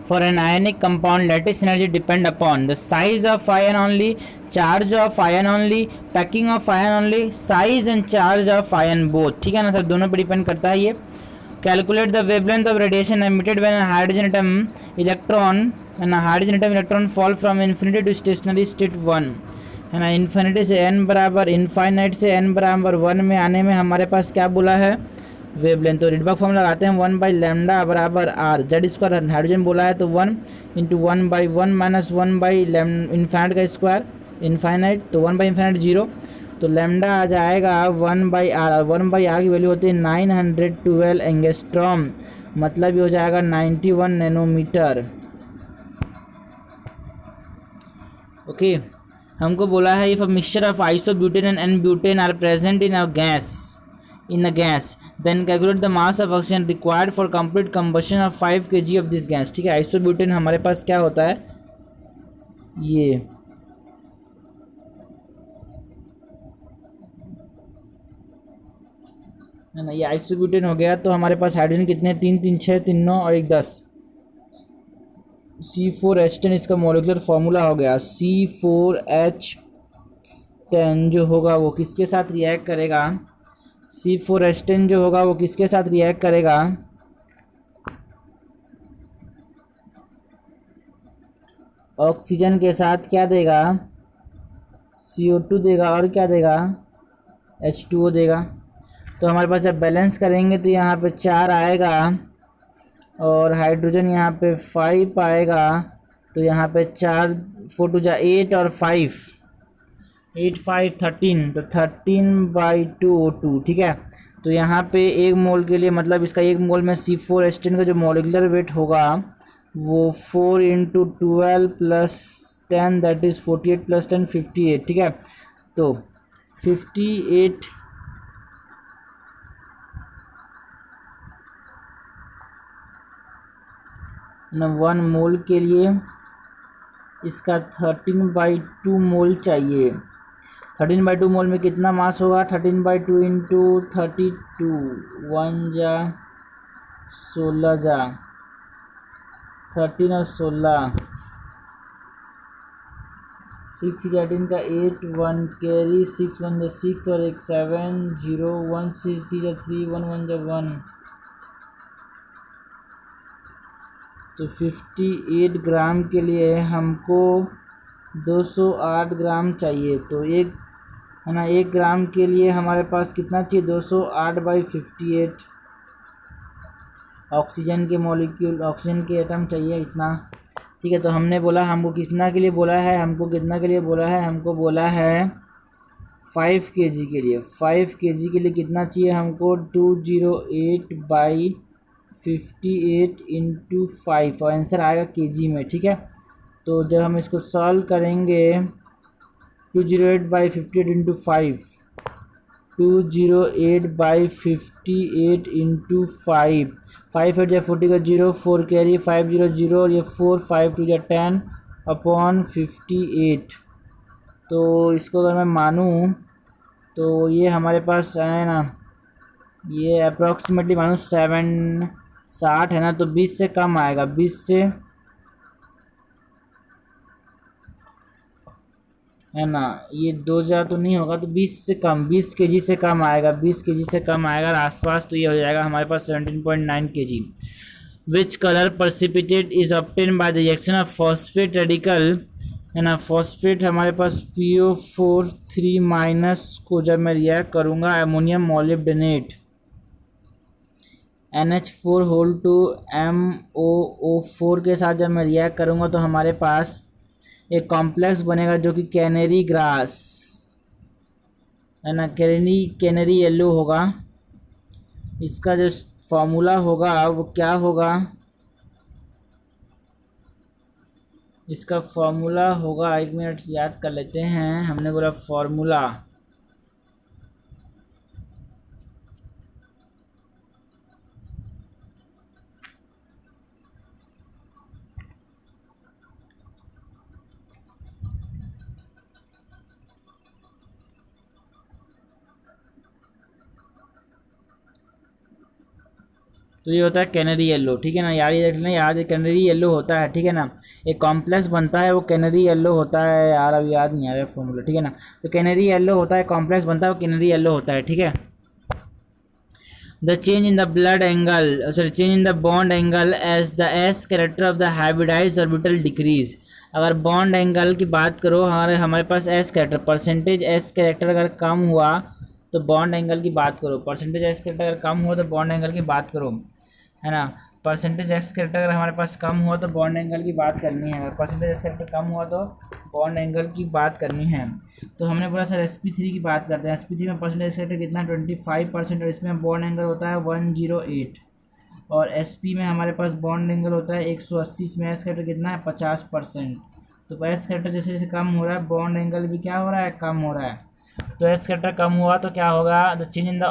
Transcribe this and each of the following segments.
For an ionic compound, lattice energy depend upon the size of ion only, charge of ion only, packing of ion only, size and charge of ion both. ठीक है ना sir, दोनों पे depend करता है ये. Calculate the wavelength of radiation emitted when a hydrogen atom electron fall from infinity to stationary state 1 है ना. इन्फिनिटी से n बराबर इनफाइनाइट से n बराबर 1 में आने में हमारे पास क्या बोला है, वेवलेंथ. तो रिडबर्ग फॉर्म लगाते हैं 1 बाई लैम्डा बराबर आर. जेड स्क्वायर हाइड्रोजन बोला है तो 1 into 1 by 1 minus 1 by infinite का स्क्वायर इनफाइनाइट, तो 1 बाई इन्फाइनाइट 0. तो लैम्डा आ जाएगा 1 बाई आर. 1 बाई आर की वैल्यू होती है 912 एंगस्ट्रॉम, मतलब ये हो जाएगा 91 नैनोमीटर. ओके हमको बोला है if a mixture of isobutane and N butane are present in a gas then calculate the mass of oxygen required for complete combustion of 5 kg of this gas. ठीक है, isobutane हमारे पास क्या होता है, ये है ना, ये आइसोब्यूटेन हो गया. तो हमारे पास हाइड्रोजन कितने, 3 3 6 3 9 और 1 10. C4H10 इसका मोलिकुलर फॉर्मूला हो गया. C4H10 जो होगा वो किसके साथ रिएक्ट करेगा, C4H10 जो होगा वो किसके साथ रिएक्ट करेगा, ऑक्सीजन के साथ. क्या देगा, CO2 देगा और क्या देगा, H2O देगा. तो हमारे पास जब बैलेंस करेंगे तो यहाँ पे 4 आएगा और हाइड्रोजन यहाँ पे 5 आएगा. तो यहाँ पे 4 4 2 जा 8 और 5 8 5 13, तो 13/2O2. ठीक है, तो यहाँ पे एक मोल के लिए मतलब इसका एक मोल में C4H10 का जो मोलिकुलर वेट होगा वो 4 into 12 plus 10 that is 48 plus 10 58. ठीक है, तो 58 न 1 मोल के लिए इसका 13/2 मोल चाहिए. 13/2 मोल में कितना मास होगा, 13/2 इंटू 32 1 जा 16 जा 13 और 16 6 थी 18 का 8 1 कैरी 6 1 जा 6 और 1 7 0 1 6 जा 3 1 1 जा 1. तो 58 ग्राम के लिए हमको 208 ग्राम चाहिए. तो एक है ना, 1 ग्राम के लिए हमारे पास कितना चाहिए, 208/58 ऑक्सीजन के मॉलिक्यूल, ऑक्सीजन के एटम चाहिए इतना. ठीक है, तो हमने बोला हमको कितना के लिए बोला है, हमको कितना के लिए बोला है, हमको बोला है 5 kg के लिए. 5 kg के लिए कितना चाहिए हमको, 208/58 इंटू 5 और आंसर आएगा kg में. ठीक है, तो जब हम इसको सॉल्व करेंगे 208/58 इंटू 5 208/58 इंटू 5 5 8 जा 40 का 0 4 कैरी 5 0 0 और ये 4 5 2 जा 10/58. तो इसको अगर मैं मानूँ तो ये हमारे पास है ना, ये अप्रॉक्सीमेटली मानूँ 60 है ना, तो 20 से कम आएगा. 20 से है ना, ये 2000 तो नहीं होगा, तो 20 से कम 20 kg से कम आएगा. 20 kg से कम आएगा आसपास, तो ये हो जाएगा हमारे पास 17.9 kg. Which colour precipitate is obtain by the reaction of phosphate radical है ना. फॉस्फेट हमारे पास PO4 3 माइनस को जब मैं रिएक्ट करूँगा ammonium मॉलिब्डेनेट NH4 whole to MOO4 के साथ जब मैं रिएक्ट करूँगा तो हमारे पास एक कॉम्प्लेक्स बनेगा जो कि कैनरी ग्रास है ना, कैनरी येलो होगा. इसका जो फॉर्मूला होगा वो क्या होगा, इसका फॉर्मूला होगा, 1 मिनट याद कर लेते हैं. हमने बोला फॉर्मूला तो तो ये होता है कैनरी येलो, ठीक है ना यार, ये देख लेना यार, ये कैनरी येलो होता है, ठीक है ना। एक कॉम्प्लेक्स बनता है वो कैनरी येलो होता है यार, अब याद नहीं आ रहा फॉर्मूला, ठीक है ना। तो कैनरी येलो होता है, कॉम्प्लेक्स बनता है वो कैनरी येलो होता है, ठीक है। The change in the blood angle, sorry, change in the bond angle as the s character of the hybridized orbital decrease। अगर बॉन्ड एंगल की बात करो, हमारे पास s character, percentage s character अगर कम हुआ तो बॉन्ड एंगल की बात करो, परसेंटेज एस कैरेक्टर अगर कम हुआ तो बॉन्ड एंगल की बात करो, है ना। परसेंटेज एक्स कैरेक्टर अगर हमारे पास कम हुआ तो बॉन्ड एंगल की बात करनी है, अगर परसेंटेज एक्स कैरेक्टर कम हुआ तो बॉन्ड एंगल की बात करनी है। तो हमने बोला सर sp3 की बात करते हैं। sp3 में परसेंटेज कैरेक्टर कितना 25% और इसमें बॉन्ड एंगल होता है 108, और sp में हमारे पास बॉन्ड एंगल होता है 180, इसमें एस कैरेक्टर कितना है 50%। तो एस कैरेक्टर जैसे जैसे कम हो रहा है बॉन्ड एंगल भी क्या हो रहा है, कम हो रहा है। तो एस कैरेक्टर कम हुआ तो क्या होगा, the change in the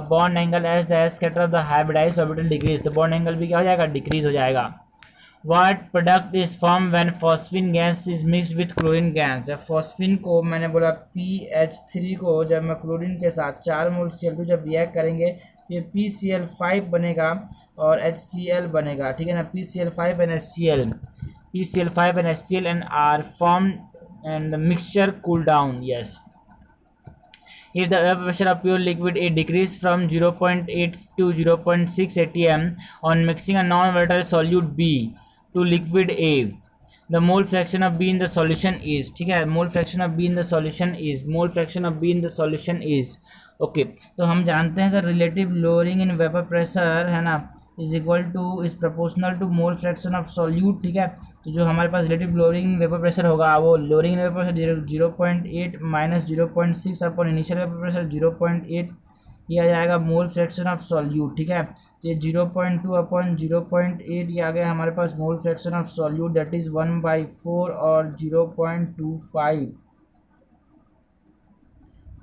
bond angle as the S character of the hybridised orbital decrease, तो बॉन्ड एंगल भी क्या हो जाएगा, डिक्रीज हो जाएगा। What product is form when phosphine gas is mixed with chlorine gas, जब फॉस्फिन को, मैंने बोला PH3 को जब मैं क्लोरीन के साथ 4 मोल Cl2 जब रिएक्ट करेंगे तो ये PCl5 बनेगा और HCl बनेगा, ठीक है ना। PCl5 and HCl, PCl5 and HCl and are formed and the mixture cool down, yes। If the vapor pressure of pure liquid A decrease from 0.8 to 0.6 atm on mixing a non-volatile solute B to liquid A, the mole fraction of B in the solution is, ठीक है, mole fraction of B in the solution is, mole fraction of B in the solution is, okay. तो हम जानते हैं sir relative lowering in vapour pressure, है ना, is equal to, is proportional to mole fraction of solute, ठीक है। तो जो हमारे पास रिलेटिव लोअरिंग वेपर प्रेशर होगा वो lowering vapour pressure 0.8 minus 0.6 upon initial vapour pressure 0.8, ये आ जाएगा मोल फ्रैक्शन ऑफ सॉल्यूट, ठीक है। तो ये 0.2 अपॉन 0.8 ये आ गया हमारे पास mole fraction of solute, that is 1/4 और 0.25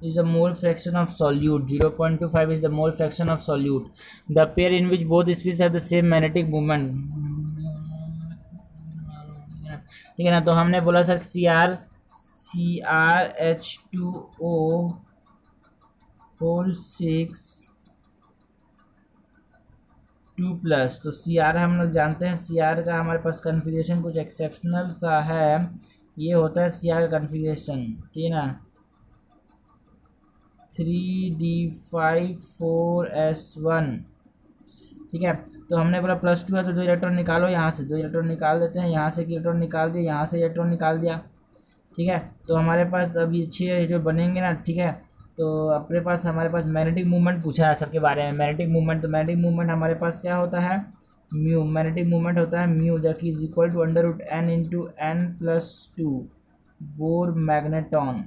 is the mole fraction of solute, 0.25 is the mole fraction of solute, the pair in which both species have the same magnetic moment, ठीक है ना। तो हमने बोला सर CrH2O होल 6 2+, तो Cr हम लोग जानते हैं, Cr का हमारे पास कन्फिग्रेशन कुछ एक्सेप्शनल सा है, ये होता है Cr का कन्फिग्रेशन, ठीक है ना, 3d5 4s1, ठीक है। तो हमने बोला +2 है तो 2 इलेक्ट्रॉन निकालो, यहाँ से 2 इलेक्ट्रॉन निकाल देते हैं, यहाँ से इलेक्ट्रॉन निकाल दिया, यहाँ से इलेक्ट्रॉन निकाल दिया, ठीक है। तो हमारे पास अब ये 6 जो बनेंगे ना, ठीक है। तो अपने पास हमारे पास मैग्नेटिक मूवमेंट पूछा है सबके बारे में, मैग्नेटिक मूवमेंट, तो मैग्नेटिक मूवमेंट हमारे पास क्या होता है, म्यू, मैग्नेटिक मूवमेंट होता है म्यू, जो कि is equal to √n × n+2 Bohr magneton,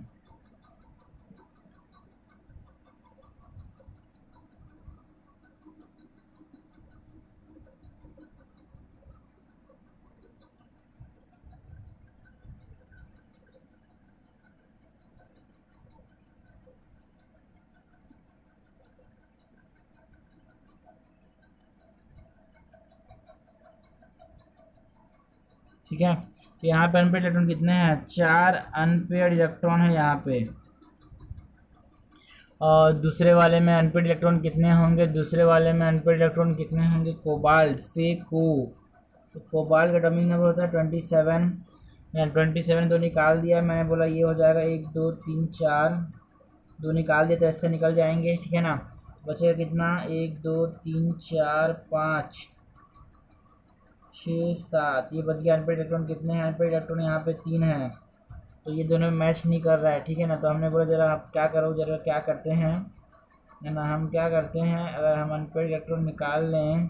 ठीक है। तो यहाँ पे अनपेड इलेक्ट्रॉन कितने हैं, 4 अनपेड इलेक्ट्रॉन है यहाँ पे, और दूसरे वाले में अनपेड इलेक्ट्रॉन कितने होंगे, दूसरे वाले में अनपेड इलेक्ट्रॉन कितने होंगे, कोबाल्ट फेको, तो कोबाल्ट का एटॉमिक नंबर होता है 27, 27 दो निकाल दिया मैंने, बोला ये हो जाएगा 1 2 3 4, 2 निकाल दिया तो इसका निकल जाएंगे, ठीक है ना। बचेगा कितना, 1 2 3 4 5 6 7, ये बच गया। अनपेड इलेक्ट्रॉन कितने हैं, अनपेड इलेक्ट्रॉन यहाँ पे 3 हैं, तो ये दोनों मैच नहीं कर रहा है, ठीक है ना। तो हमने बोला जरा आप क्या करो, जरा क्या करते हैं, है ना, हम क्या करते हैं, अगर हम अनपेड इलेक्ट्रॉन निकाल लें,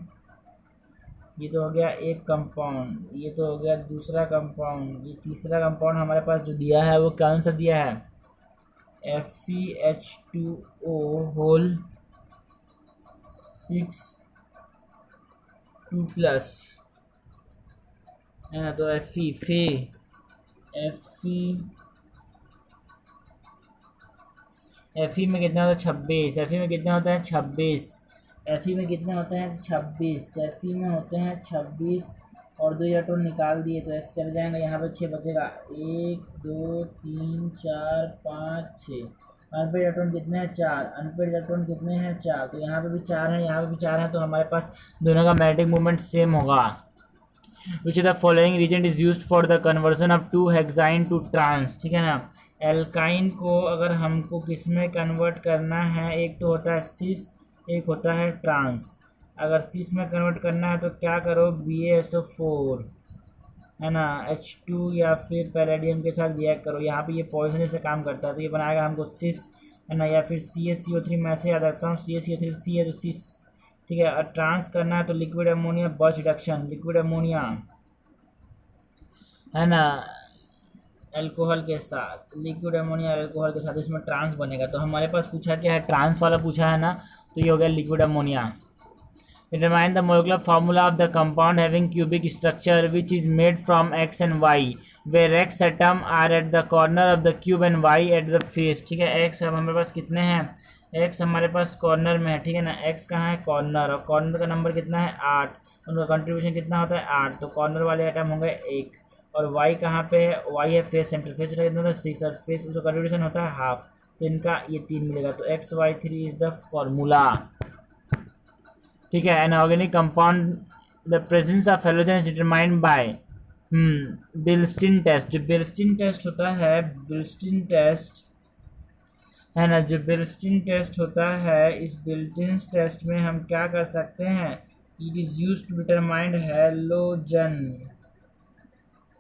ये तो हो गया एक कंपाउंड, ये तो हो गया दूसरा कंपाउंड, ये तीसरा कंपाउंड हमारे पास जो दिया है वो कौन सा दिया है, FeH2O होल 6 2+, है ना। तो Fe में कितना होता है 26, Fe में कितना होता है 26, Fe में कितने होते हैं 26, Fe में होते हैं 26, और 2 इलेक्ट्रॉन निकाल दिए तो ऐसे चल जाएंगे, यहाँ पे 6 बचेगा, 1 2 3 4 5 6, अनपेड इलेक्ट्रॉन कितने हैं, 4। अनपेड इलेक्ट्रॉन कितने हैं, 4। तो यहाँ पे भी 4 हैं, यहाँ पे भी 4 हैं, तो हमारे पास दोनों का मैग्नेटिक मूवमेंट सेम होगा। Which the following reason is used for the conversion of 2 hexyne to trans, ठीक है ना। एल्काइन को अगर हमको किस में कन्वर्ट करना है, एक तो होता है सिस, एक होता है ट्रांस। अगर सिस में कन्वर्ट करना है तो क्या करो, BaSO4 है ना, H2 या फिर पैलेडियम के साथ रिएक्ट करो। यहाँ पे ये पॉइजन से काम करता है, तो ये बनाएगा हमको सिस, है ना, या फिर CaCO3। मैं ऐसे याद रखता हूँ, CaCO3 सी है तो सिस, ठीक है। और ट्रांस करना है तो liquid ammonia birch reduction, liquid ammonia है ना अल्कोहल के साथ, लिक्विड अमोनिया अल्कोहल के साथ इसमें ट्रांस बनेगा। तो हमारे पास पूछा क्या है, ट्रांस वाला पूछा है ना, तो ये हो गया liquid ammonia. Determine the molecular formula of the compound having cubic structure which is made from X and Y, where X atom are at the corner of the cube and Y at the face, ठीक है। X अब हमारे पास कितने हैं, X हमारे पास corner में है, ठीक है ना। X कहाँ है, कॉर्नर, और कॉर्नर का नंबर कितना है, 8। उनका कंट्रीब्यूशन कितना होता है, 8। तो कॉर्नर वाले आइटम होंगे 1। और Y कहाँ पे है, Y है फेस सेंटर, फेस सेंटर कितना होता है 6, और फेस उसका कंट्रीब्यूशन होता है हाफ। तो इनका ये 3 मिलेगा। तो XY3 इज द फॉर्मूला, ठीक है। An organic compound the presence of halogen is determined by Beilstein test. जो बिल्स्टिन टेस्ट होता है, बिल्स्टिन टेस्ट है ना, जो बिल्स्टिन टेस्ट होता है, इस बिल्स्टिन टेस्ट में हम क्या कर सकते हैं, it is use to determined halogen.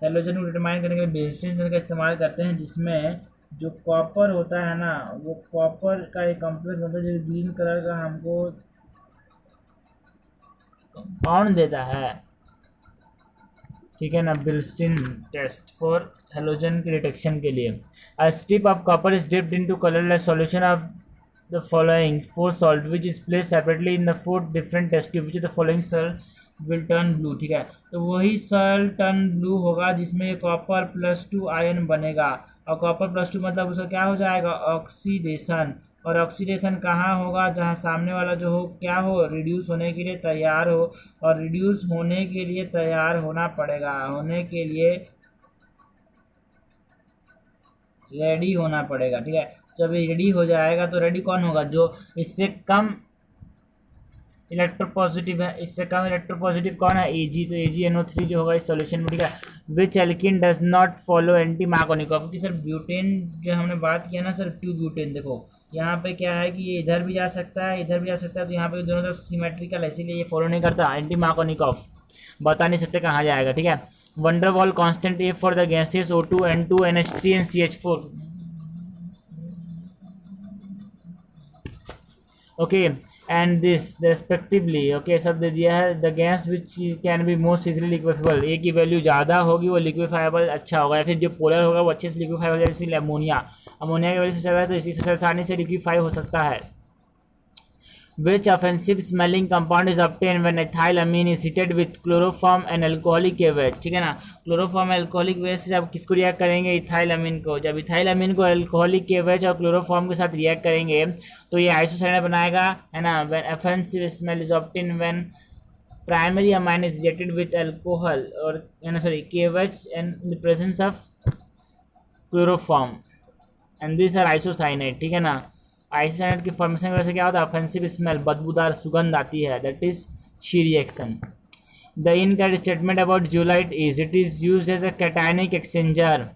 Halogen को डिटरमाइन करने के लिए बिल्स्टिन टेस्ट का इस्तेमाल करते हैं, जिसमें जो कॉपर होता है ना, वो कॉपर का एक कॉम्प्लेक्स बनता है जो ग्रीन कलर का हमको कंपाउंड देता है, ठीक है ना। बिल्स्टिन टेस्ट फॉर हेलोजन के डिटेक्शन के लिए। A strip of copper is dipped into colourless solution of the following 4 salt which is place separately in the 4 different test tube which the following salt will turn blue, ठीक है। तो वही salt turn blue होगा जिसमें copper +2 ion बनेगा। और copper +2 मतलब उसका क्या हो जाएगा, ऑक्सीडेशन। और ऑक्सीडेशन कहाँ होगा, जहाँ सामने वाला जो हो क्या हो, रिड्यूस होने के लिए तैयार हो। और रिड्यूस होने के लिए तैयार होना पड़ेगा, होने के लिए रेडी होना पड़ेगा, ठीक है। जब ये रेडी हो जाएगा तो रेडी कौन होगा, जो इससे कम इलेक्ट्रोपॉजिटिव है। इससे कम इलेक्ट्रोपॉजिटिव कौन है, Ag। तो AgNO3 जो होगा इस सॉल्यूशन में, ठीक है। Which alkene does not follow anti Markovnikov, क्योंकि सर ब्यूटेन जो हमने बात किया ना सर, 2 ब्यूटेन, देखो यहाँ पे क्या है कि ये इधर भी जा सकता है, इधर भी जा सकता है, तो यहाँ पे दोनों तरफ सिमेट्रिकल है, इसीलिए ये फॉलो नहीं करता एंटी मार्कोनिकॉफ, बता नहीं सकते कहाँ जाएगा, ठीक है। Van der Waals constant a for the gases O2 N2 NH3 and CH4, okay and this respectively, okay सब दे दिया है। The gas which can be most easily liquefiable, a की वैल्यू ज़्यादा होगी वो लिक्विफाइबल अच्छा होगा, या फिर जो पोलर होगा वो अच्छे से लिक्विफाइबल, जैसे अमोनिया। अमोनिया की वजह से ज़्यादा है तो इसी से आसानी से लिक्विफाई हो सकता है। Which offensive smelling compound is obtained when ethylamine is heated with chloroform and alcoholic KVH, ठीक है ना। क्लोरोफॉर्म अल्कोहलिक वेज से जब किसको रिएक्ट करेंगे, इथाइलामीन को। जब इथाइलामीन को अल्कोहलिक KVH और क्लोरोफॉर्म के साथ रिएक्ट करेंगे तो ये आइसोसाइनाइड बनाएगा, है ना। when offensive smell is obtained when primary amine is reacted with alcohol और KVH and in the presence of chloroform and these are isocyanide, ठीक है ना। आइसोसाइनाइड की फॉर्मेशन की वजह से क्या होता है, ऑफेंसिव स्मेल, बदबूदार सुगंध आती है, that is she reaction. The incorrect statement about zeolite is it is used as a cationic exchanger.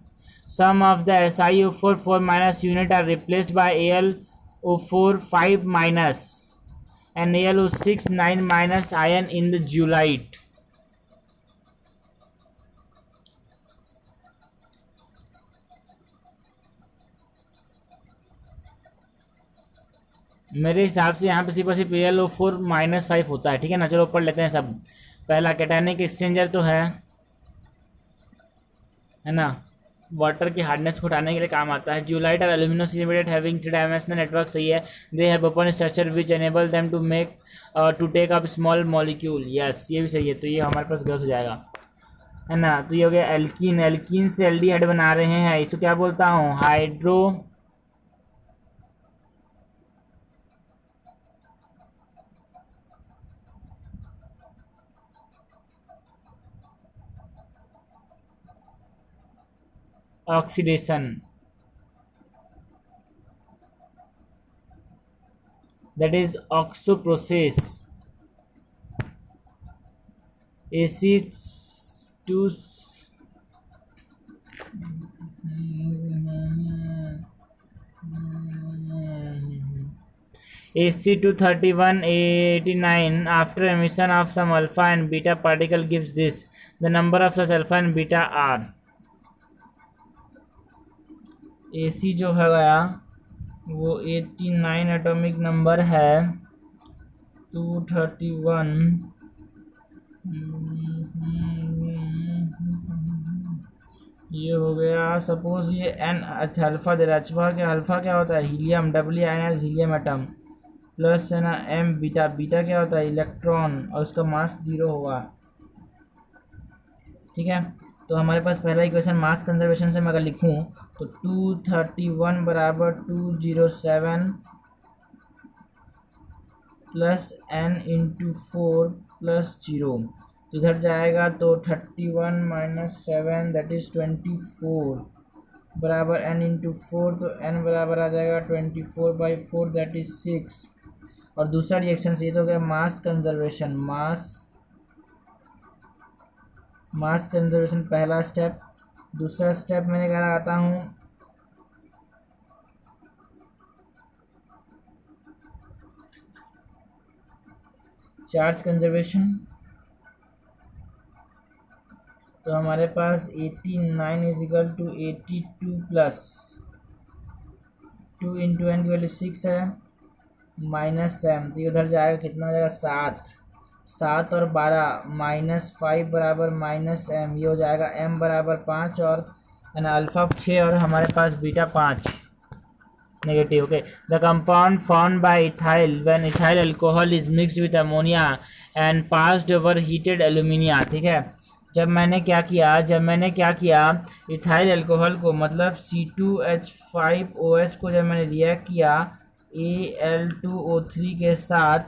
Some of the SiO4 4- unit are replaced by AlO4 5- and AlO6 9- ion in the zeolite। मेरे हिसाब से यहाँ पे सिर्फ और सिर्फ AlO4 -5 होता है, ठीक है ना। चलो पढ़ लेते हैं सब। पहला कैटायनिक एक्सचेंजर तो है ना, वाटर की हार्डनेस को हटाने के लिए काम आता है। जियोलाइट और alumino silicate having 3 dimensional network, सही है। They have open structure which enable them to make to take up small molecule, yes ये भी सही है। तो ये हमारे पास गलत हो जाएगा, है ना। तो ये हो गया एल्कीन, एल्कीन से एल्डिहाइड बना रहे हैं, इसको क्या बोलता हूँ, hydro oxidation, that is OXO process. AC2 AC231A89 after emission of some alpha and beta particle gives this. The number of such alpha and beta are. AC जो है गया वो 89 एटॉमिक नंबर है, 231 ये हो गया। सपोज ये एन अल्फा दे रहा है, अल्फा क्या होता है helium, W I S helium atom, plus है ना एम बीटा, बीटा क्या होता है इलेक्ट्रॉन और उसका मास 0 होगा। ठीक है, तो हमारे पास पहला इक्वेशन मास कंजर्वेशन से मैं अगर लिखूँ तो 231 बराबर 207 प्लस n इंटू 4 प्लस 0, तो इधर जाएगा तो 31 माइनस 7 दैट इज 24 बराबर n इंटू 4, तो n बराबर आ जाएगा 24/4 दैट इज 6। और दूसरा रिएक्शन से ये तो हो गया मास कंजर्वेशन, मास कंजर्वेशन पहला स्टेप। दूसरा स्टेप मैंने क्या लगाता हूँ, चार्ज कंजर्वेशन। तो हमारे पास 89 is equal to 82 plus 2 into N की वैल्यू 6 है माइनस m, तो उधर जाएगा कितना हो जाएगा 7 और 12 -5 बराबर -m, ये हो जाएगा m बराबर 5 और है ना अल्फा 6 और हमारे पास beta 5 negative. Okay, the compound found by ethyl when ethyl alcohol is mixed with ammonia and passed over heated alumina. ठीक है, जब मैंने क्या किया इथाइल अल्कोहल को मतलब C2H5OH को जब मैंने रिएक्ट किया Al2O3 के साथ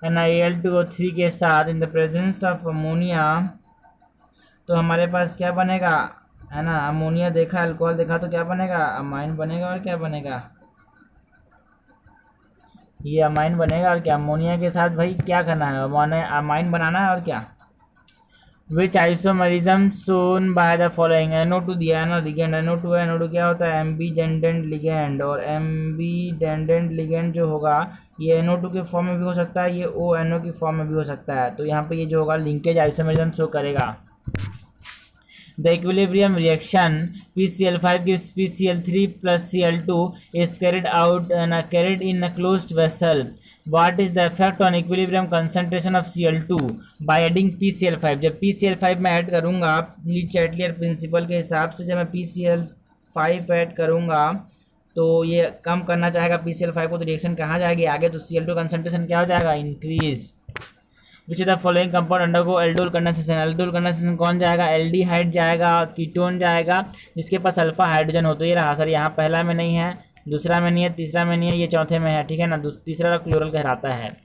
है ना, Al2O3 के साथ in the presence of ammonia, तो हमारे पास क्या बनेगा है ना, अमोनिया देखा अल्कोहल देखा तो क्या बनेगा अमाइन बनेगा। और क्या बनेगा ये अमाइन बनेगा। और क्या अमोनिया के साथ भाई क्या करना है, अमाइन बनाना है। और क्या which isomerism shown by the following, NO2 दिया है ना लिगेंड, NO2 है, NO2 क्या होता है एम्बीडेंडेंट लिगेंड, और एम्बीडेंडेंट लिगेंड जो होगा ये NO2 के फॉर्म में भी हो सकता है, ये ONO की फॉर्म में भी हो सकता है। तो यहाँ पे ये जो होगा लिंकेज आइसोमरिज्म शो करेगा। The equilibrium reaction PCl5 gives PCl3 plus Cl2 is carried in a closed vessel. What is the effect on equilibrium concentration of Cl2 by adding PCl5? जब PCl5 में ऐड करूँगा ली-चैटलियर principal के हिसाब से, जब मैं PCl5 add करूँगा तो ये कम करना चाहेगा PCl5 को, तो रिएक्शन कहाँ जाएगी आगे, तो Cl2 कंसंट्रेशन क्या हो जाएगा increase. Which the following compound undergo aldol condensation, aldol condensation कौन जाएगा एल्डिहाइड जाएगा, कीटोन जाएगा जिसके पास अल्फा हाइड्रोजन हो। तो ये रहा सर, यहाँ पहला में नहीं है, दूसरा में नहीं है, तीसरा में नहीं है, ये चौथे में है। ठीक है ना, तीसरा क्लोरल कहलाता है।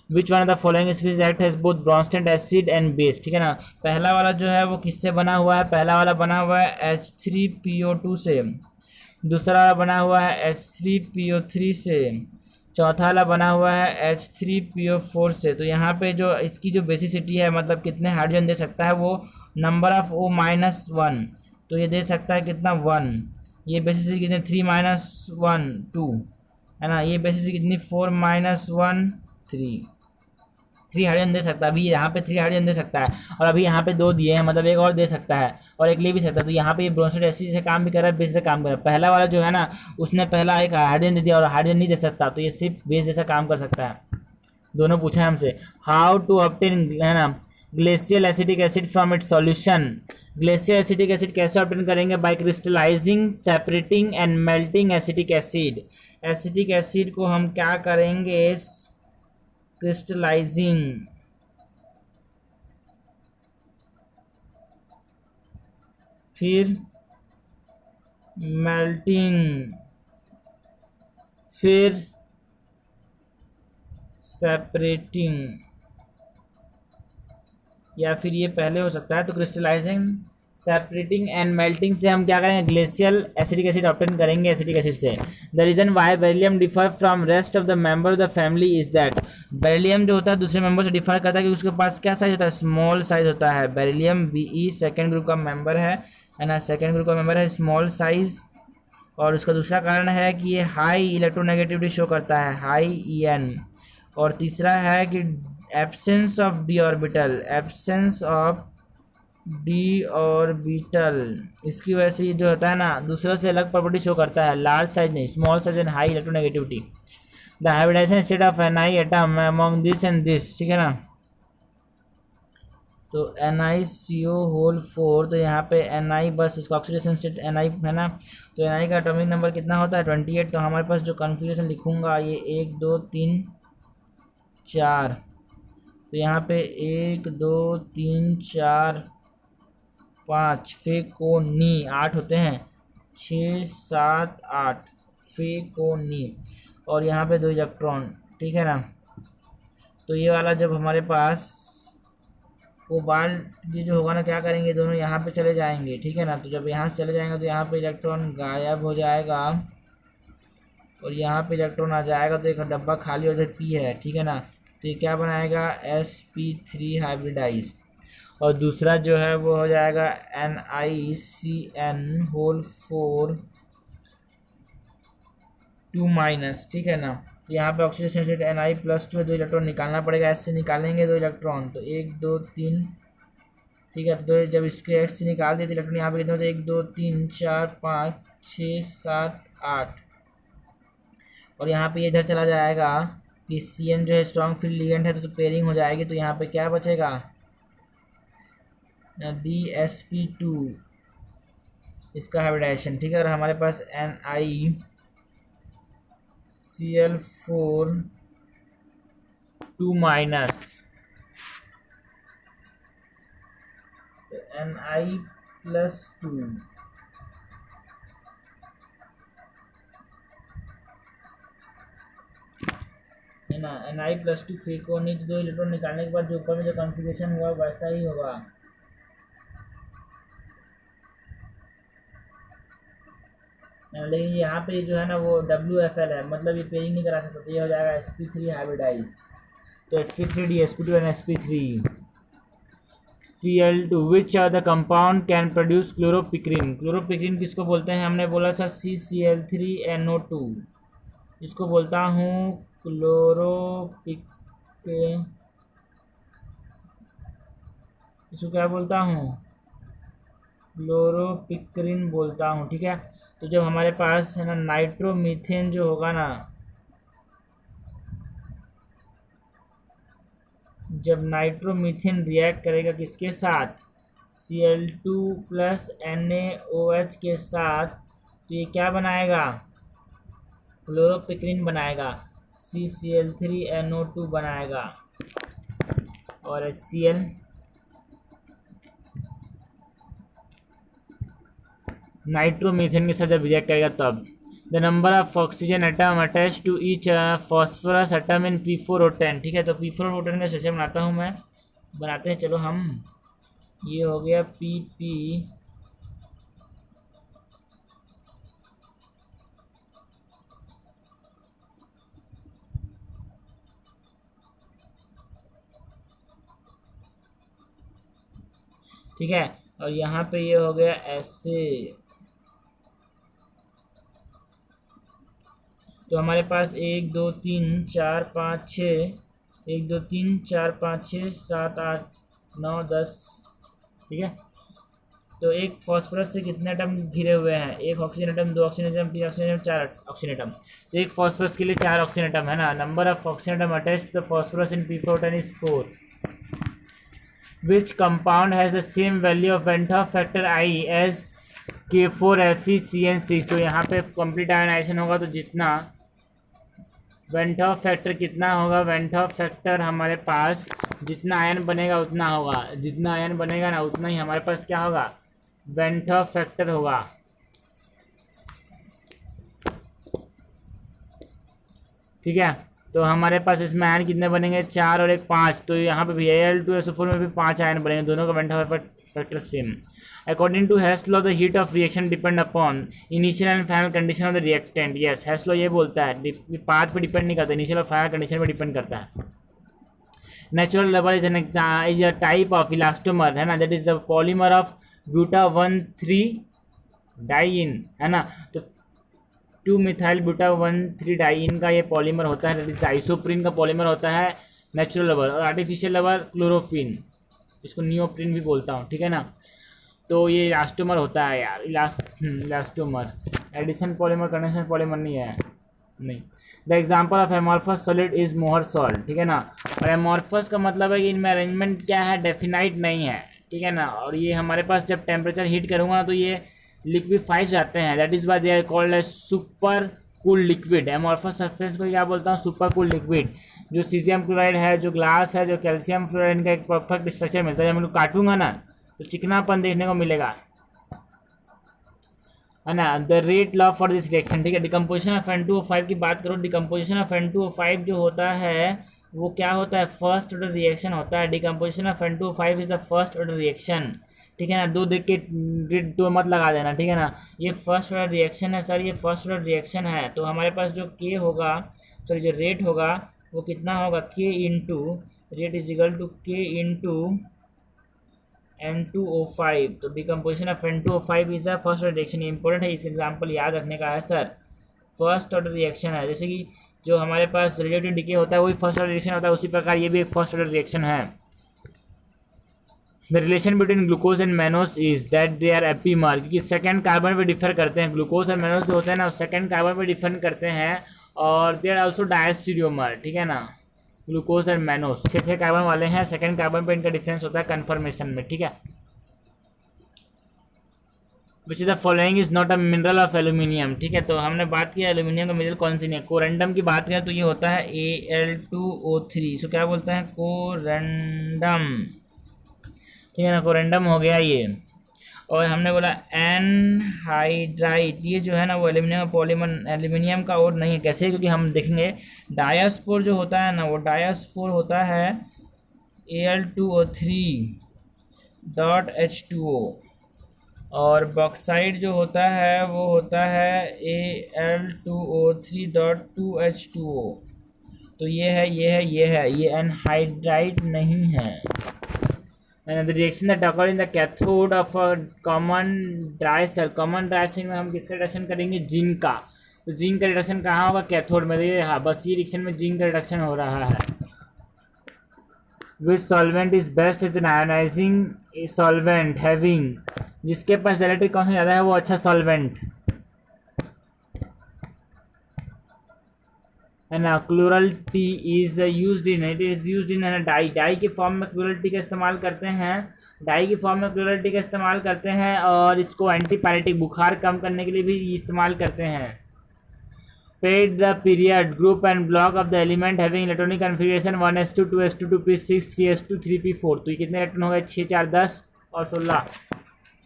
Which one of the following species act has both Brønsted acid and base. ठीक है ना, पहला वाला जो है वो किससे बना हुआ है, पहला वाला बना हुआ है H3PO2 से, दूसरा वाला बना हुआ है H3PO3 से, चौथा वाला बना हुआ है H3PO4 से। तो यहाँ पे जो इसकी जो बेसिसिटी है मतलब कितने हाइड्रोजन दे सकता है वो नंबर ऑफ O-1, तो ये दे सकता है कितना 1, ये बेसिसिटी कितनी 3-1 2 है ना, ये बेसिसिटी कितनी 4-1 3 हाइड्रोजन दे सकता है। अभी यहाँ पे 3 हाइड्रोजन दे सकता है और अभी यहाँ पे 2 दिए हैं, मतलब एक और दे सकता है और एक ले भी सकता है। तो यहाँ पे ये ब्रोंस्टेड एसिड से काम भी कर रहा है, बेस से काम कर रहा है। पहला वाला जो है ना उसने पहला एक हाइड्रोजन दे दिया और हाइड्रोजन नहीं दे सकता, तो ये सिर्फ बेस जैसा काम कर सकता है। दोनों पूछा है हमसे। हाउ टू ऑब्टेन है ना glacial acetic acid from its solution, glacial acetic acid कैसे ऑब्टेन करेंगे, by crystallising separating and melting acetic acid. Acetic acid को हम क्या करेंगे क्रिस्टलाइजिंग, फिर मेल्टिंग, फिर सेपरेटिंग, या फिर ये पहले हो सकता है। तो क्रिस्टलाइजिंग सेपरेटिंग एंड मेल्टिंग से हम क्या करेंगे, ग्लेशियल एसिडिक एसिड ऑब्टेन करेंगे एसिडिक एसिड से। The reason why beryllium differ from rest of the member of the family is that, beryllium जो होता है दूसरे मेंबर से डिफर करता है कि उसके पास क्या साइज होता है, स्मॉल साइज होता है। बेरिलियम Be सेकेंड ग्रुप का मेंबर है ना, सेकेंड ग्रुप का मेंबर है, स्मॉल साइज। और उसका दूसरा कारण है कि ये हाई इलेक्ट्रोनेगेटिविटी शो करता है, हाई En। और तीसरा है कि absence of D orbital, absence of D orbital, इसकी वजह से जो होता है ना दूसरों से अलग प्रॉपर्टी शो करता है, लार्ज साइज नहीं, small size and high electronegativity. The hybridization state of Ni atom among this and this, ठीक है ना। तो NiCO होल 4, तो यहाँ पे Ni बस इसका ऑक्सीडेशन स्टेट Ni है ना, तो Ni का एटॉमिक नंबर कितना होता है 28। तो हमारे पास जो कन्फिग्रेशन लिखूंगा ये 1 2 3 4, तो यहाँ पे 1 2 3 4 5 फेकोनी 8 होते हैं, 6 7 8 फेकोनी, और यहाँ पे 2 इलेक्ट्रॉन, ठीक है ना। तो ये वाला जब हमारे पास वो बाल ये जो होगा ना, क्या करेंगे दोनों यहाँ पे चले जाएंगे, ठीक है ना। तो जब यहाँ से चले जाएंगे तो यहाँ पे इलेक्ट्रॉन गायब हो जाएगा और यहाँ पे इलेक्ट्रॉन आ जाएगा, तो एक डब्बा खाली और इधर P है, ठीक है ना। तो ये क्या बनाएगा, sp3 हाइब्रिडाइज। और दूसरा जो है वो हो जाएगा NiCN होल 4 2 माइनस, ठीक है ना। तो यहाँ पे ऑक्सीडेशन स्टेट Ni+2 है, 2 इलेक्ट्रॉन निकालना पड़ेगा, S से निकालेंगे 2 इलेक्ट्रॉन, तो 1 2 3, ठीक है। तो जब इसके S से निकाल दिए तो इलेक्ट्रॉन यहाँ पे कितने होते हैं, 1 2 3 4 5 6 7 8, और यहाँ पे इधर चला जाएगा कि Cn जो है स्ट्रॉन्ग फील्ड लिगेंड है, तो पेयरिंग हो जाएगी। तो यहाँ पे क्या बचेगा, DsP2 इसका हाइब्रिडाइजेशन, ठीक है। और हमारे पास NiCl4 2 माइनस, Ni+2 है ना, Ni+2 फेकोनी, तो 2 इलेक्ट्रॉन निकालने के बाद जो ऊपर में जो कॉन्फ़िगरेशन हुआ वैसा ही होगा। लेकिन यहाँ पे जो है ना वो WFL है, मतलब ये पेयरिंग नहीं करा सकता, तो ये हो जाएगा sp3 हाइब्रिडाइज। तो sp3D sp2 and sp3 Cl2 which are the compound can produce chloropicrin. Chloropicrin किसको बोलते हैं, हमने बोला सर CCl3NO2, इसको बोलता हूँ क्लोरोपिक, इसको क्या बोलता हूँ, क्लोरोपिक्रिन बोलता हूँ, ठीक है। तो जब हमारे पास है ना नाइट्रोमीथेन जो होगा ना, जब नाइट्रोमीथेन रिएक्ट करेगा किसके साथ, Cl2 प्लस NaOH के साथ, तो ये क्या बनाएगा, क्लोरोपिक्रिन बनाएगा, CCl3NO2 बनाएगा, और HCl नाइट्रोमीथेन के साथ जब रिएक्ट करेगा तब। The number of oxygen atom attach to each phosphorus atom in P4 और 10, ठीक है। तो P4 और 10 का स्ट्रक्चर बनाता हूँ मैं, बनाते हैं चलो हम। ये हो गया PP, ठीक है। और यहाँ पे ये हो गया ऐसे, तो हमारे पास 1 2 3 4 5 6, 1 2 3 4 5 6 7 8 9 10, ठीक है। तो एक फॉस्फोरस से कितने एटम घिरे हुए हैं, 1 oxygen atom, 2 oxygen atom, 3 oxygen atom, 4 oxygen atom. तो एक फॉस्फोरस के लिए 4 ऑक्सीजन एटम है ना। Number of oxygen atom attached to the phosphorus in P410 is 4। Which compound has the same value of Van 't Hoff factor I as K4FeCN6। तो यहाँ पे complete ionization होगा, तो जितना Van 't Hoff फैक्टर कितना होगा, Van 't Hoff factor हमारे पास जितना आयन बनेगा उतना होगा, जितना आयन बनेगा ना उतना ही हमारे पास क्या होगा, Van 't Hoff फैक्टर होगा, ठीक है। तो हमारे पास इसमें आयन कितने बनेंगे, 4 और 1 5, तो यहाँ पे भी Al2SO4 में भी 5 आयन बनेंगे, दोनों का Van 't Hoff factor same. According to Hess law the heat of reaction depend upon initial and final condition of the reactant. Yes, Hess law ये बोलता है पाथ पे डिपेंड नहीं करता, इनिशियल और फाइनल कंडीशन पे डिपेंड करता है। Natural rubber is a type of elastomer, है ना, that is the polymer of buta 1,3 diene, है ना। तो 2 मिथाइल ब्यूटा 1,3 डाइइन का ये पॉलीमर होता है, दैट इज आइसोप्रीन का पॉलीमर होता है नेचुरल रबर। और आर्टिफिशियल रबर क्लोरोफिन, इसको नियोप्रीन भी बोलता हूँ, ठीक है ना। तो ये इलास्टोमर होता है यार, elastomer. Addition polymer, condensation polymer नहीं है, नहीं। The example of amorphous solid is Mohr salt, ठीक है ना। और एमॉर्फस का मतलब है कि इनमें अरेंजमेंट क्या है, डेफिनाइट नहीं है, ठीक है ना। और ये हमारे पास जब टेम्परेचर हीट करूँगा ना तो ये लिक्विफाइज जाते हैं, that is why they are called as super cool liquid. Amorphous surface को क्या बोलता हूँ, सुपर कूल लिक्विड। जो सीजियम क्लोराइड है, जो ग्लास है, जो कैल्शियम फ्लोराइड का एक परफेक्ट स्ट्रक्चर मिलता है, जब मैं काटूंगा ना तो चिकनापन देखने को मिलेगा, है ना। The rate law for this reaction, ठीक है। डिकम्पोजिशन ऑफ N2O5 की बात करो, डिकम्पोजिशन ऑफ N2O5 जो होता है वो क्या होता है, फर्स्ट ऑर्डर रिएक्शन होता है। Decomposition of N2O5 is the first order reaction, ठीक है ना। दो देख के दो मत लगा देना, ठीक है ना। ये फर्स्ट ऑर्डर रिएक्शन है सर, ये फर्स्ट ऑर्डर रिएक्शन है। तो हमारे पास जो K होगा, सॉरी जो रेट होगा वो कितना होगा, K into rate is equal to K into N2O5। तो decomposition of N2O5 is the first order reaction. ये इंपॉर्टेंट है, इस एग्जाम्पल याद रखने का है सर। फर्स्ट ऑर्डर रिएक्शन है, जैसे कि जो हमारे पास रेडियोएक्टिव डिके होता है वही फर्स्ट ऑर्डर रिएक्शन होता है, उसी प्रकार ये भी एक फर्स्ट ऑर्डर रिएक्शन है। The relation between glucose and mannose is that they are epimer, क्योंकि सेकंड कार्बन पे डिफर करते हैं। ग्लूकोज और मैनोस जो होते हैं ना सेकंड कार्बन पे डिफर करते हैं, और दे आर ऑल्सो डायस्टीरियोमर, ठीक है ना। ग्लूकोज और मैनोस 6 कार्बन वाले हैं, सेकंड कार्बन पे इनका डिफरेंस होता है कन्फर्मेशन में, ठीक है। Which is the following is not a mineral of aluminium, ठीक है। तो हमने बात की एल्यूमिनियम का मिनरल कौन सी नहीं है। कोरेंडम की बात करें तो ये होता है Al2O3, इसको क्या बोलते हैं, कोरेंडम, ठीक है ना। कोरेंडम हो गया ये। और हमने बोला एनहाइड्राइट, ये जो है ना वो एल्यूमिनियम पॉलीमर, एल्यूमिनियम का और नहीं है। कैसे, क्योंकि हम देखेंगे डायस्पोर जो होता है ना वो डायस्पोर होता है Al2O3.H2O, और बॉक्साइड जो होता है वो होता है Al2O3.2H2O। तो ये है, ये है, ये है, ये एनहाइड्राइट नहीं है। And the reaction that occur in the cathode of a common dry cell, common dry cell में हम किसका रिडक्शन करेंगे, जिंक का। तो जिंक का रिडक्शन कहाँ होगा, कैथोड में। ये हाँ, बस ये रिएक्शन में जिंक का रिडक्शन हो रहा है। Which solvent is best is an ionizing solvent having, जिसके पास डाइलेक्ट्रिक कांस्टेंट ज़्यादा है वो अच्छा सॉल्वेंट है ना। Chloral T is used in, it is used in, है ना, डाई। डाई के फॉर्म में क्लोरल टी का इस्तेमाल करते हैं, डाई के फॉर्म में क्लोरल टी का इस्तेमाल करते हैं, और इसको एंटीपायरेटिक बुखार कम करने के लिए भी इस्तेमाल करते हैं। Paid the period group and block of the element having electronic configuration 1s2 2s2 2p6 3s2 3p4। तो ये कितने इलेक्ट्रॉन हो गए, 6 4 10 और 16।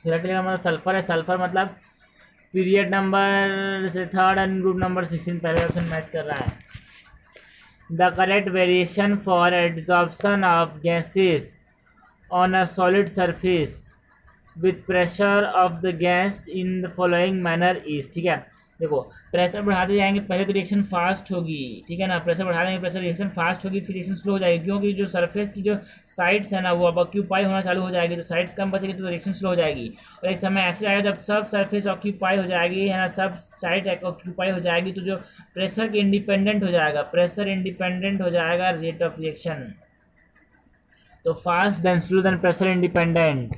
सिलेक्ट का मतलब सल्फर है, सल्फर मतलब पीरियड नंबर से थर्ड एंड ग्रुप नंबर 16 पहले ऑप्शन मैच कर रहा है। The correct variation for absorption of gases on a solid surface with pressure of the gas in the following manner is, ठीक है। देखो प्रेशर बढ़ाते जाएंगे, पहले तो रिएक्शन फास्ट होगी, ठीक है ना। प्रेशर बढ़ा देंगे, प्रेशर रिएक्शन फास्ट होगी, फिर रिएक्शन स्लो हो जाएगी, क्योंकि जो सरफेस की जो साइड्स है ना वो अब ऑक्यूपाई होना चालू हो जाएगी। तो साइड्स कम बचेगी तो रिएक्शन स्लो हो जाएगी। और एक समय ऐसे आएगा जब सब सरफेस ऑक्यूपाई हो जाएगी, है ना, सब साइड ऑक्यूपाई हो जाएगी, तो जो प्रेशर के इंडिपेंडेंट हो जाएगा, प्रेशर इंडिपेंडेंट हो जाएगा रेट ऑफ रिएक्शन। तो fast then slow then pressure independent.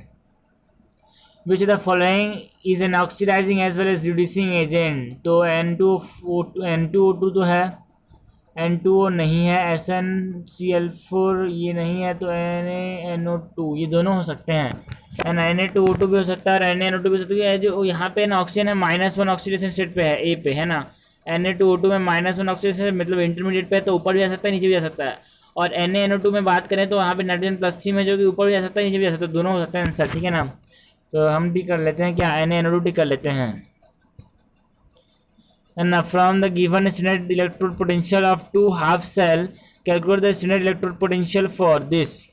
Which of the following is an oxidizing as well as reducing agent? तो N2O2 तो है, N2O नहीं है, SnCl4 ये नहीं है, तो NaNO2 ये दोनों हो सकते हैं, Na2O2 भी हो सकता है और NaNO2 भी हो सकता है। जो यहाँ पे ना ऑक्सीजन है -1 ऑक्सीडेशन स्टेट पे है, A पे, है ना। Na2O2 में -1 ऑक्सीडेशन मतलब इंटरमीडिएट पे है, तो ऊपर भी जा सकता है नीचे भी जा सकता है। और NaNO2 में बात करें तो वहाँ पे नाइट्रोजन +3 में जो कि ऊपर भी जा सकता है नीचे भी जा सकता है, दोनों हो सकते हैं आंसर, ठीक है ना। तो हम डी कर लेते हैं, क्या NaNO2 डी कर लेते हैं। And from the given standard electrode potential of 2 half cell, calculate the standard electrode potential for this।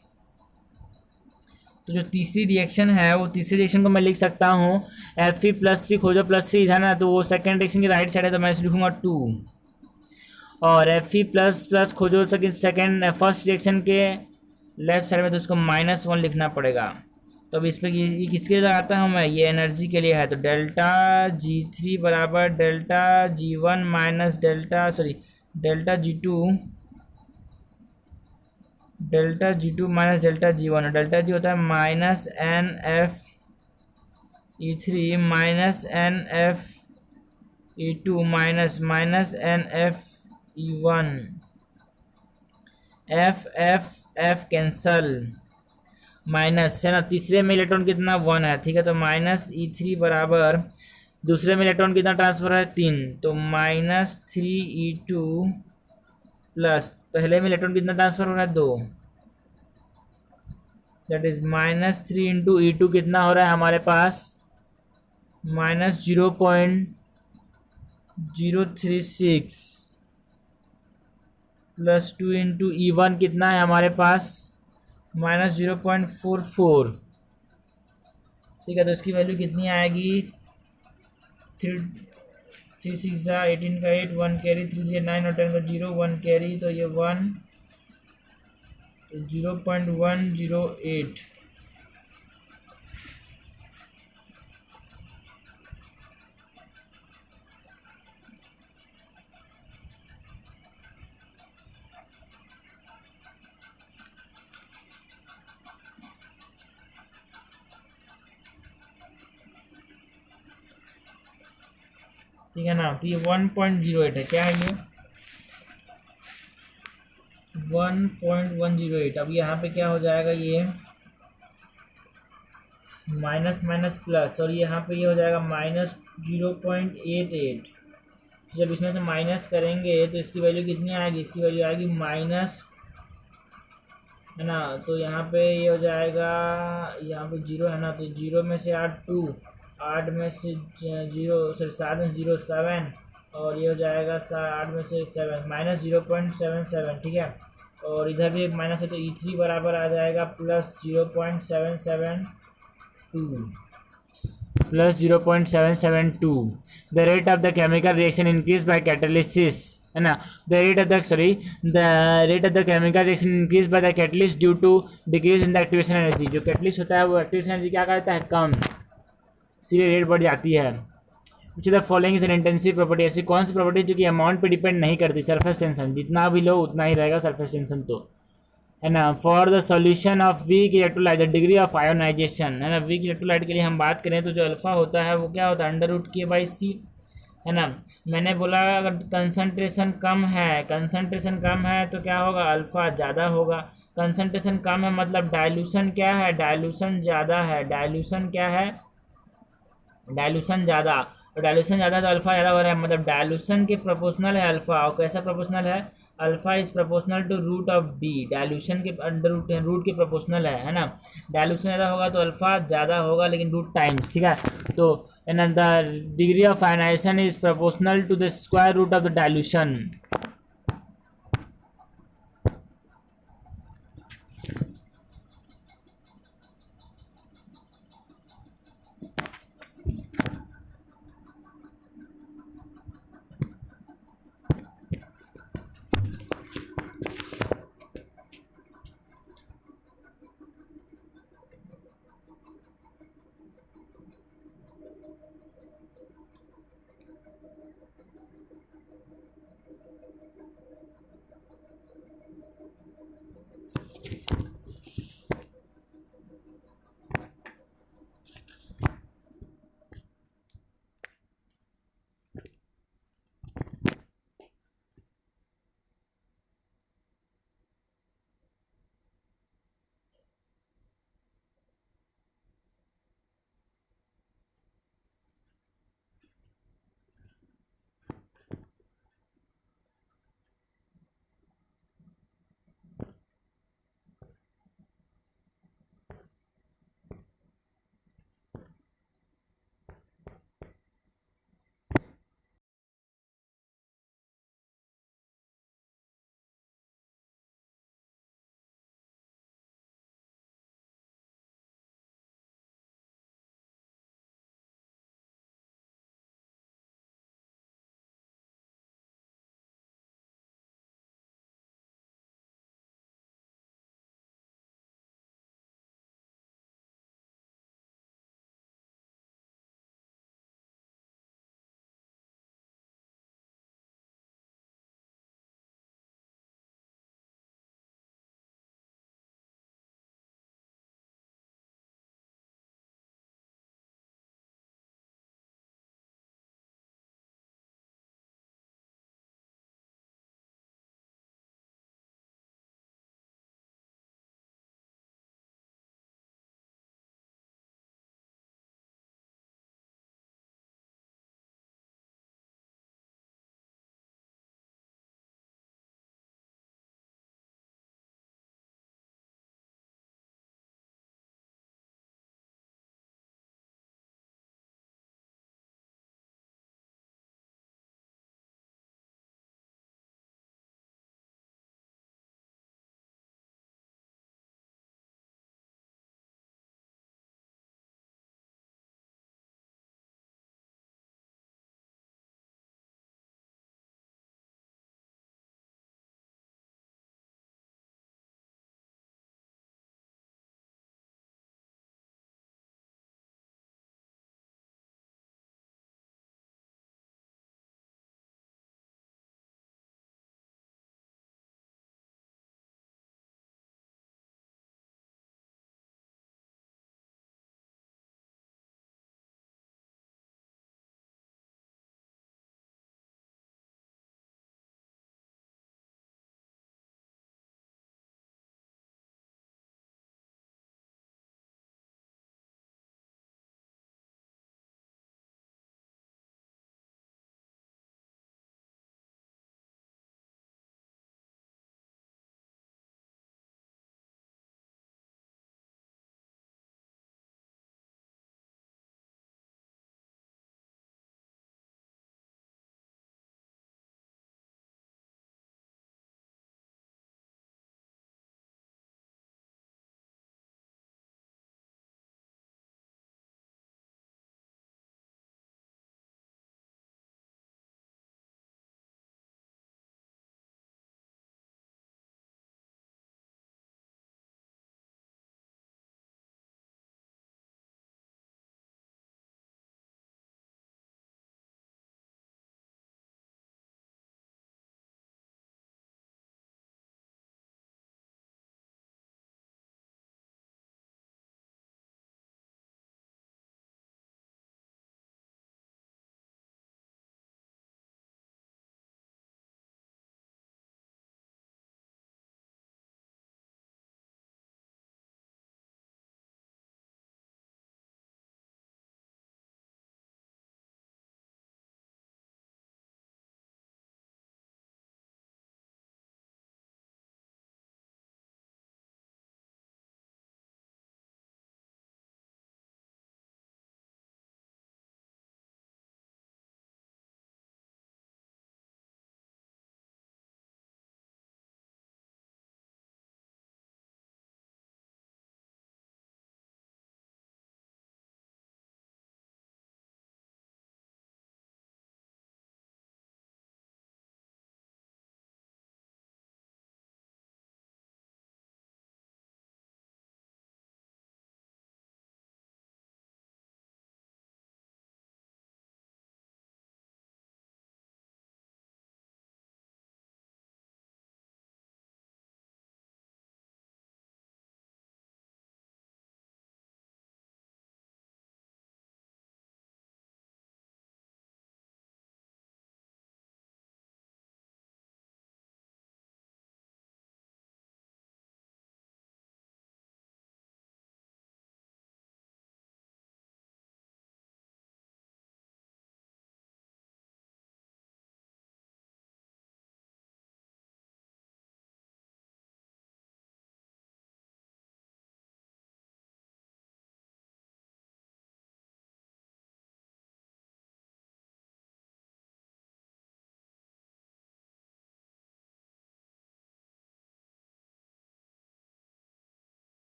तो जो तीसरी रिएक्शन है वो तीसरी रिएक्शन को मैं लिख सकता हूँ Fe+3 खोजो +3 इधर ना, तो वो सेकेंड रिएक्शन की राइट साइड है तो मैं इसे लिखूंगा 2, और Fe++ खोजो सेकेंड फर्स्ट रिएक्शन के लेफ्ट साइड में, तो उसको -1 लिखना पड़ेगा। तो अब इस पर ये किसके लिए लगाता हूँ मैं, ये एनर्जी के लिए है, तो डेल्टा G3 बराबर delta G1 minus delta G2 minus delta G1, delta G होता है -NF(E3) minus NF(E2) minus NF(E1), F cancel, minus है ना, तीसरे में इलेक्ट्रॉन कितना 1 है, ठीक है, तो -E3 बराबर दूसरे में इलेक्ट्रॉन कितना ट्रांसफर है 3, तो -3E2 प्लस पहले में इलेक्ट्रॉन कितना ट्रांसफर हो रहा है 2, दैट इज -3 इंटू E2 कितना हो रहा है हमारे पास -0.036 प्लस 2 इंटू E1 कितना है हमारे पास -0.44, ठीक है, तो इसकी वैल्यू कितनी आएगी 3 6 18 का 8 1 कैरी 3 से 9 और 10 का 0 1 कैरी, तो ये 0.108, ठीक है ना, तो ये 1.08 है, क्या है ये 1.108। अब यहाँ पे क्या हो जाएगा, ये माइनस माइनस प्लस, और यहाँ पे ये हो जाएगा -0.88, जब इसमें से माइनस करेंगे तो इसकी वैल्यू कितनी आएगी, इसकी वैल्यू आएगी माइनस, है ना, तो यहाँ पे ये हो जाएगा, यहाँ पे 0 है ना, तो 0 में से 2, 8 में से 7 में से 0 7, और ये हो जाएगा 8 में से 7 -0.77, ठीक है, और इधर भी एक माइनस है, तो E3 बराबर आ जाएगा +0.772 the rate of the chemical reaction increase by catalysis, है ना, the rate of the chemical reaction increase by the catalyst due to decrease in the activation energy, जो कैटलिस्ट होता है वो एक्टिवेशन एनर्जी क्या करता है कम, इसलिए रेट बढ़ जाती है। विच the following is an intensive property, ऐसी कौन सी प्रॉपर्टी जो कि अमाउंट पे डिपेंड नहीं करती, सरफेस टेंशन, जितना भी लो उतना ही रहेगा सरफेस टेंशन, तो है ना। For the solution of weak electrolyte the degree of ionization, है ना, वीक इलेक्ट्रोलाइट के लिए हम बात करें तो जो अल्फा होता है वो क्या होता है √K/C, है ना। मैंने बोला अगर कंसंट्रेशन कम है तो क्या होगा, अल्फा ज़्यादा होगा, कंसंट्रेशन कम है मतलब डाइल्यूशन क्या है, डाइल्यूशन ज़्यादा है, डाइल्यूशन क्या है, डाइल्यूशन ज़्यादा, और डाइल्यूशन ज़्यादा तो अल्फा ज़्यादा हो रहा है, मतलब डाइल्यूशन के प्रोपोर्शनल है अल्फा, और कैसा प्रोपोर्शनल है, alpha is proportional to √D, dilution के अंडर रूट के प्रोपोर्शनल है ना, डाइल्यूशन ज़्यादा होगा तो अल्फा ज़्यादा होगा लेकिन रूट टाइम्स, ठीक है, तो the degree of ionization is proportional to the square root of the dilution,